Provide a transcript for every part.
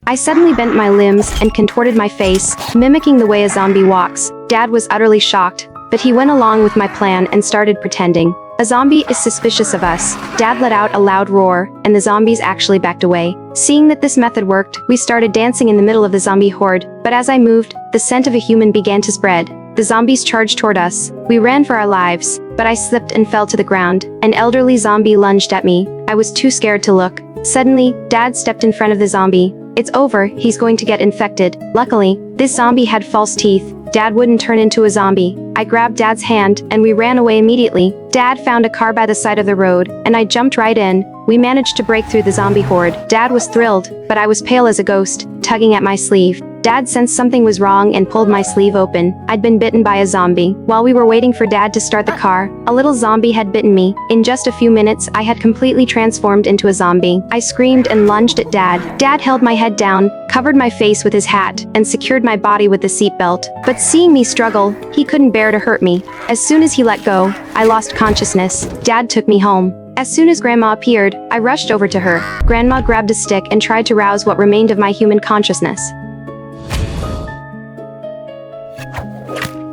I suddenly bent my limbs and contorted my face, mimicking the way a zombie walks. Dad was utterly shocked, but he went along with my plan and started pretending. A zombie is suspicious of us. Dad let out a loud roar, and the zombies actually backed away. Seeing that this method worked, we started dancing in the middle of the zombie horde, but as I moved, the scent of a human began to spread. The zombies charged toward us. We ran for our lives, but I slipped and fell to the ground. An elderly zombie lunged at me. I was too scared to look. Suddenly, Dad stepped in front of the zombie. It's over, he's going to get infected. Luckily, this zombie had false teeth. Dad wouldn't turn into a zombie. I grabbed Dad's hand, and we ran away immediately. Dad found a car by the side of the road, and I jumped right in. We managed to break through the zombie horde. Dad was thrilled, but I was pale as a ghost, tugging at my sleeve. Dad sensed something was wrong and pulled my sleeve open. I'd been bitten by a zombie. While we were waiting for Dad to start the car, a little zombie had bitten me. In just a few minutes, I had completely transformed into a zombie. I screamed and lunged at Dad. Dad held my head down, covered my face with his hat, and secured my body with the seatbelt. But seeing me struggle, he couldn't bear to hurt me. As soon as he let go, I lost consciousness. Dad took me home. As soon as Grandma appeared, I rushed over to her. Grandma grabbed a stick and tried to rouse what remained of my human consciousness.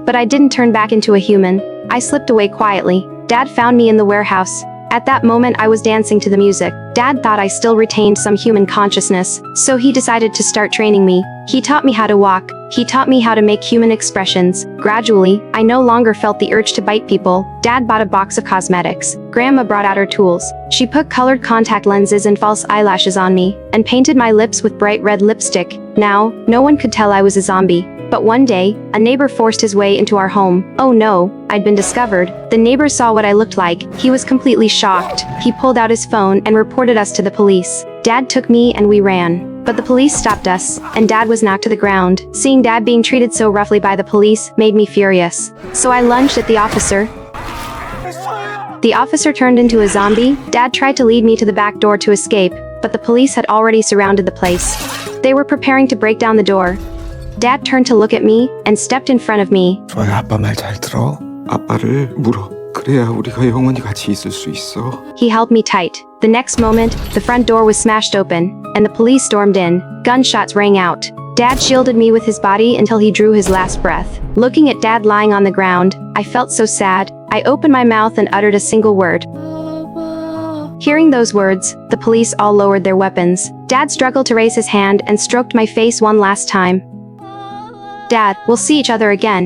But I didn't turn back into a human. I slipped away quietly. Dad found me in the warehouse. At that moment, I was dancing to the music. Dad thought I still retained some human consciousness, so he decided to start training me. He taught me how to walk. He taught me how to make human expressions. Gradually, I no longer felt the urge to bite people. Dad bought a box of cosmetics. Grandma brought out her tools. She put colored contact lenses and false eyelashes on me, and painted my lips with bright red lipstick. Now, no one could tell I was a zombie. But one day, a neighbor forced his way into our home. Oh no, I'd been discovered. The neighbor saw what I looked like. He was completely shocked. He pulled out his phone and reported us to the police. Dad took me and we ran. But the police stopped us, and Dad was knocked to the ground. Seeing Dad being treated so roughly by the police made me furious. So I lunged at the officer. The officer turned into a zombie. Dad tried to lead me to the back door to escape, but the police had already surrounded the place. They were preparing to break down the door. Dad turned to look at me and stepped in front of me. 좋아요, 아빠 말 잘 들어. 아빠를 물어. 그래야 우리가 영원히 같이 있을 수 있어. He held me tight. The next moment, the front door was smashed open, and the police stormed in. Gunshots rang out. Dad shielded me with his body until he drew his last breath. Looking at Dad lying on the ground, I felt so sad. I opened my mouth and uttered a single word. Hearing those words, the police all lowered their weapons. Dad struggled to raise his hand and stroked my face one last time. Dad, we'll see each other again.